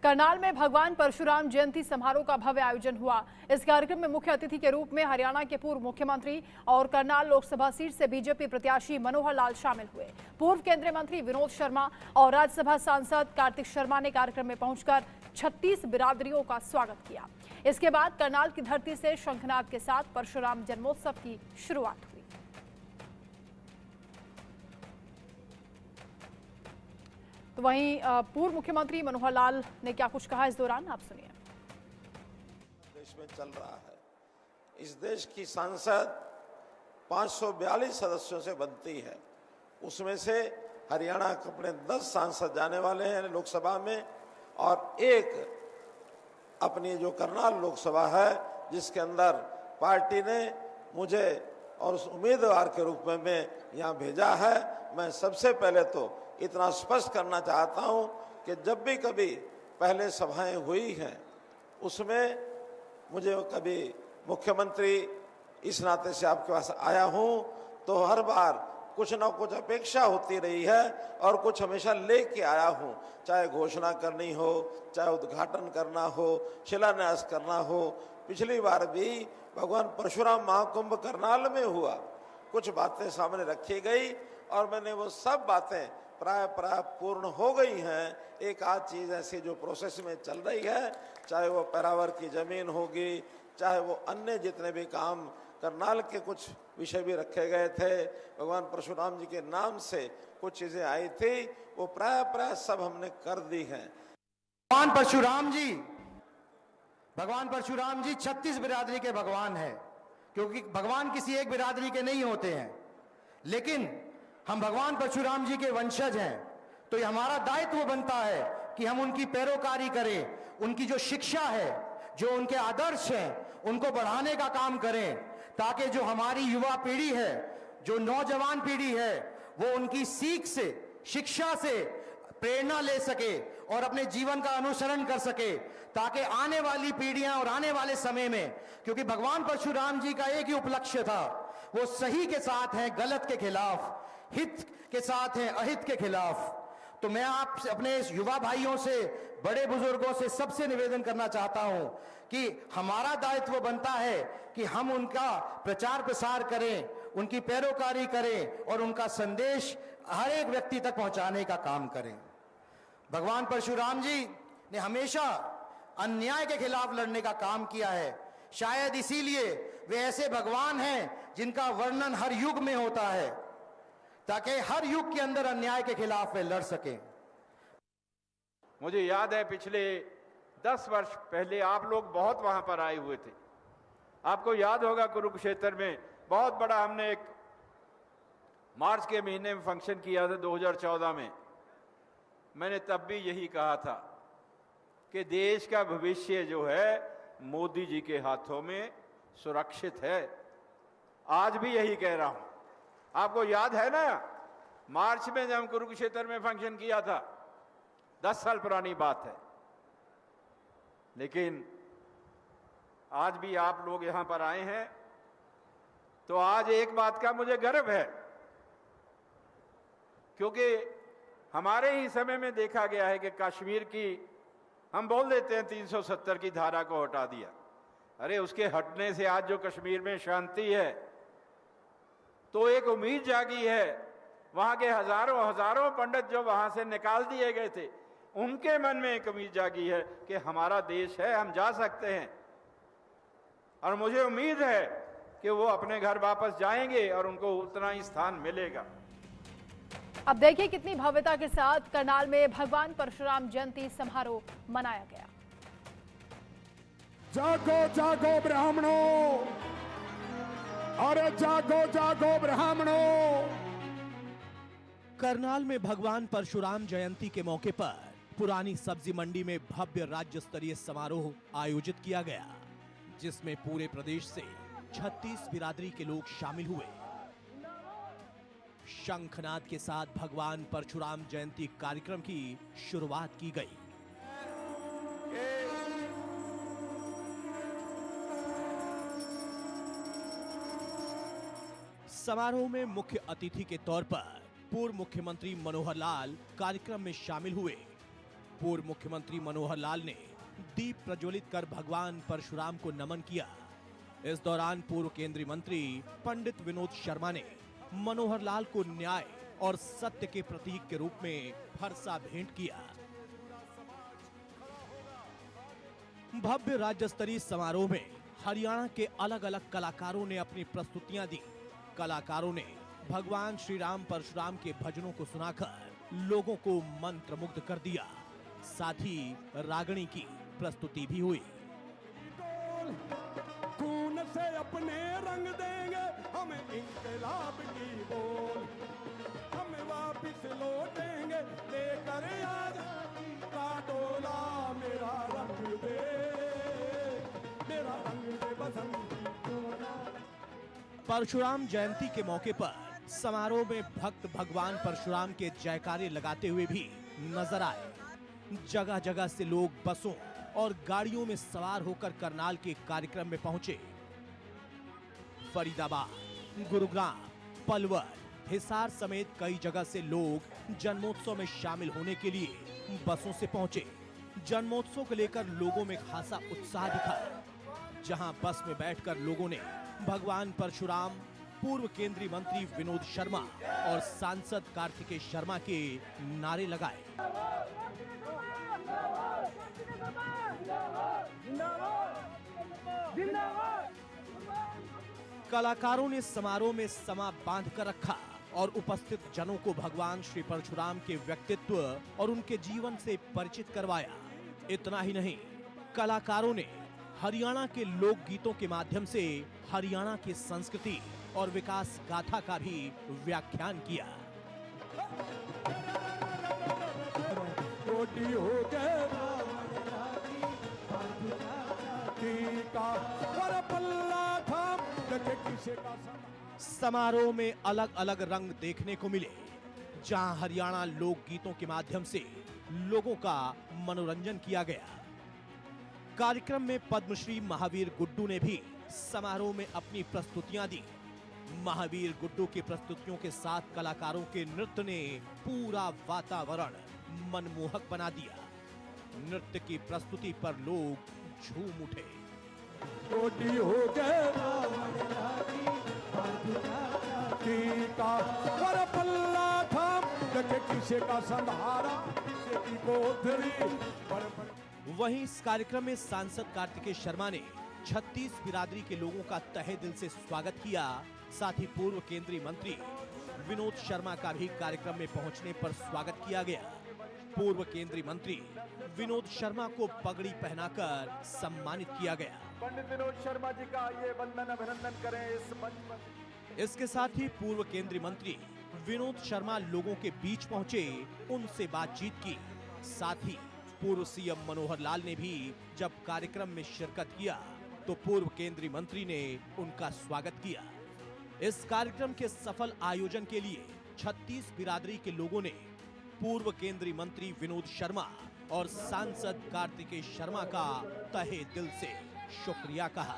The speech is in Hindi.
करनाल में भगवान परशुराम जयंती समारोह का भव्य आयोजन हुआ। इस कार्यक्रम में मुख्य अतिथि के रूप में हरियाणा के पूर्व मुख्यमंत्री और करनाल लोकसभा सीट से बीजेपी प्रत्याशी मनोहर लाल शामिल हुए। पूर्व केंद्रीय मंत्री विनोद शर्मा और राज्यसभा सांसद कार्तिक शर्मा ने कार्यक्रम में पहुंचकर 36 बिरादरियों का स्वागत किया। इसके बाद करनाल की धरती से शंखनाद के साथ परशुराम जन्मोत्सव की शुरुआत हुई। तो वहीं पूर्व मुख्यमंत्री मनोहर लाल ने क्या कुछ कहा इस दौरान, आप सुनिए। देश में चल रहा है, इस देश की संसद 542 सदस्यों से बनती है। उसमें से हरियाणा के अपने 10 सांसद जाने वाले हैं लोकसभा में, और एक अपनी जो करनाल लोकसभा है जिसके अंदर पार्टी ने मुझे और उस उम्मीदवार के रूप में मैं यहाँ भेजा है। मैं सबसे पहले तो इतना स्पष्ट करना चाहता हूं कि जब भी कभी पहले सभाएं हुई हैं उसमें मुझे कभी मुख्यमंत्री इस नाते से आपके पास आया हूं तो हर बार कुछ ना कुछ अपेक्षा होती रही है और कुछ हमेशा लेके आया हूं, चाहे घोषणा करनी हो, चाहे उद्घाटन करना हो, शिलान्यास करना हो। पिछली बार भी भगवान परशुराम महाकुंभ करनाल में हुआ, कुछ बातें सामने रखी गई और मैंने वो सब बातें प्राय पूर्ण हो गई हैं। एक आध चीज़ ऐसी जो प्रोसेस में चल रही है, चाहे वो पैरावर की ज़मीन होगी, चाहे वो अन्य जितने भी काम करनाल के कुछ विषय भी रखे गए थे, भगवान परशुराम जी के नाम से कुछ चीज़ें आई थी, वो प्राय सब हमने कर दी हैं। भगवान परशुराम जी 36 बिरादरी के भगवान हैं, क्योंकि भगवान किसी एक बिरादरी के नहीं होते हैं, लेकिन हम भगवान परशुराम जी के वंशज हैं, तो ये हमारा दायित्व बनता है कि हम उनकी पैरोकारी करें, उनकी जो शिक्षा है, जो उनके आदर्श हैं, उनको बढ़ाने का काम करें, ताकि जो हमारी युवा पीढ़ी है, जो नौजवान पीढ़ी है, वो उनकी सीख से, शिक्षा से प्रेरणा ले सके और अपने जीवन का अनुसरण कर सके, ताकि आने वाली पीढ़ियां और आने वाले समय में, क्योंकि भगवान परशुराम जी का एक ही उपलक्ष्य था, वो सही के साथ हैं, गलत के खिलाफ, हित के साथ हैं, अहित के खिलाफ। तो मैं आप अपने युवा भाइयों से, बड़े बुजुर्गों से सबसे निवेदन करना चाहता हूं कि हमारा दायित्व बनता है कि हम उनका प्रचार प्रसार करें, उनकी पैरोकारी करें और उनका संदेश हर एक व्यक्ति तक पहुंचाने का काम करें। भगवान परशुराम जी ने हमेशा अन्याय के खिलाफ लड़ने का काम किया है। शायद इसीलिए वे ऐसे भगवान हैं जिनका वर्णन हर युग में होता है, ताकि हर युग के अंदर अन्याय के खिलाफ वे लड़ सकें। मुझे याद है पिछले 10 वर्ष पहले आप लोग बहुत वहां पर आए हुए थे। आपको याद होगा कुरुक्षेत्र में बहुत बड़ा हमने एक मार्च के महीने में फंक्शन किया था 2014 में। मैंने तब भी यही कहा था कि देश का भविष्य जो है मोदी जी के हाथों में सुरक्षित है। आज भी यही कह रहा हूं। आपको याद है ना, मार्च में जब हम कुरुक्षेत्र में फंक्शन किया था, 10 साल पुरानी बात है, लेकिन आज भी आप लोग यहां पर आए हैं तो आज एक बात का मुझे गर्व है, क्योंकि हमारे ही समय में देखा गया है कि कश्मीर की, हम बोल देते हैं 370 की धारा को हटा दिया। अरे उसके हटने से आज जो कश्मीर में शांति है, तो एक उम्मीद जागी है। वहां के हजारों पंडित जो वहां से निकाल दिए गए थे, उनके मन में एक उम्मीद जागी है कि हमारा देश है, हम जा सकते हैं। और मुझे उम्मीद है कि वो अपने घर वापस जाएंगे और उनको उतना ही स्थान मिलेगा। अब देखिए कितनी भव्यता के साथ करनाल में भगवान परशुराम जयंती समारोह मनाया गया। जागो जागो ब्राह्मणों, अरे जागो जागो ब्राह्मणों। करनाल में भगवान परशुराम जयंती के मौके पर पुरानी सब्जी मंडी में भव्य राज्य स्तरीय समारोह आयोजित किया गया, जिसमें पूरे प्रदेश से 36 बिरादरी के लोग शामिल हुए। शंखनाद के साथ भगवान परशुराम जयंती कार्यक्रम की शुरुआत की गई। समारोह में मुख्य अतिथि के तौर पर पूर्व मुख्यमंत्री मनोहर लाल कार्यक्रम में शामिल हुए। पूर्व मुख्यमंत्री मनोहर लाल ने दीप प्रज्वलित कर भगवान परशुराम को नमन किया। इस दौरान पूर्व केंद्रीय मंत्री पंडित विनोद शर्मा ने मनोहर लाल को न्याय और सत्य के प्रतीक के रूप में फरसा भेंट किया। भव्य राज्य स्तरीय समारोह में हरियाणा के अलग अलग कलाकारों ने अपनी प्रस्तुतियां दी। कलाकारों ने भगवान श्री राम परशुराम के भजनों को सुनाकर लोगों को मंत्रमुग्ध कर दिया। साथ ही रागणी की प्रस्तुति भी हुई। खून से अपने रंग देंगे हमें इंकलाब की बोल, हमें वापिस लौटेंगे लेकर आजादी का डोला। मेरा रंग दे, मेरा रंग दे बसंती डोला। परशुराम जयंती के मौके पर समारोह में भक्त भगवान परशुराम के जयकारे लगाते हुए भी नजर आए। जगह जगह से लोग बसों और गाड़ियों में सवार होकर करनाल के कार्यक्रम में पहुंचे। फरीदाबाद, गुरुग्राम, पलवल, हिसार समेत कई जगह से लोग जन्मोत्सव में शामिल होने के लिए बसों से पहुंचे। जन्मोत्सव को लेकर लोगों में खासा उत्साह दिखा, जहां बस में बैठकर लोगों ने भगवान परशुराम, पूर्व केंद्रीय मंत्री विनोद शर्मा और सांसद कार्तिकेय शर्मा के नारे लगाए। कलाकारों ने समारोह में समा बांध कर रखा और उपस्थित जनों को भगवान श्री परशुराम के व्यक्तित्व और उनके जीवन से परिचित करवाया। इतना ही नहीं, कलाकारों ने हरियाणा के लोक गीतों के माध्यम से हरियाणा की संस्कृति और विकास गाथा का भी व्याख्यान किया। रोटी हो गए पर पल्ला था किसे का समारोह में अलग अलग रंग देखने को मिले, जहां हरियाणा लोक गीतों के माध्यम से लोगों का मनोरंजन किया गया। कार्यक्रम में पद्मश्री महावीर गुड्डू ने भी समारोह में अपनी प्रस्तुतियां दी। महावीर गुड्डू की प्रस्तुतियों के साथ कलाकारों के नृत्य ने पूरा वातावरण मनमोहक बना दिया। नृत्य की प्रस्तुति पर लोग झूम उठे। रोटी हो गए पर पल्ला था किसे का संधारा, किसे की कोठरी पर। वहीं इस कार्यक्रम में सांसद कार्तिकेय शर्मा ने 36 बिरादरी के लोगों का तहे दिल से स्वागत किया। साथ ही पूर्व केंद्रीय मंत्री विनोद शर्मा का भी कार्यक्रम में पहुंचने पर स्वागत किया गया। पूर्व केंद्रीय मंत्री विनोद शर्मा को पगड़ी पहनाकर सम्मानित किया गया। पंडित विनोद शर्मा जी का ये वंदन अभिनंदन करें इस मंच पर। इसके साथ ही पूर्व केंद्रीय मंत्री विनोद शर्मा लोगों के बीच पहुंचे, उनसे बातचीत की। साथ ही पूर्व सीएम मनोहर लाल ने भी जब कार्यक्रम में शिरकत किया तो पूर्व केंद्रीय मंत्री ने उनका स्वागत किया। इस कार्यक्रम के सफल आयोजन के लिए 36 बिरादरी के लोगों ने पूर्व केंद्रीय मंत्री विनोद शर्मा और सांसद कार्तिकेय शर्मा का तहे दिल से शुक्रिया कहा।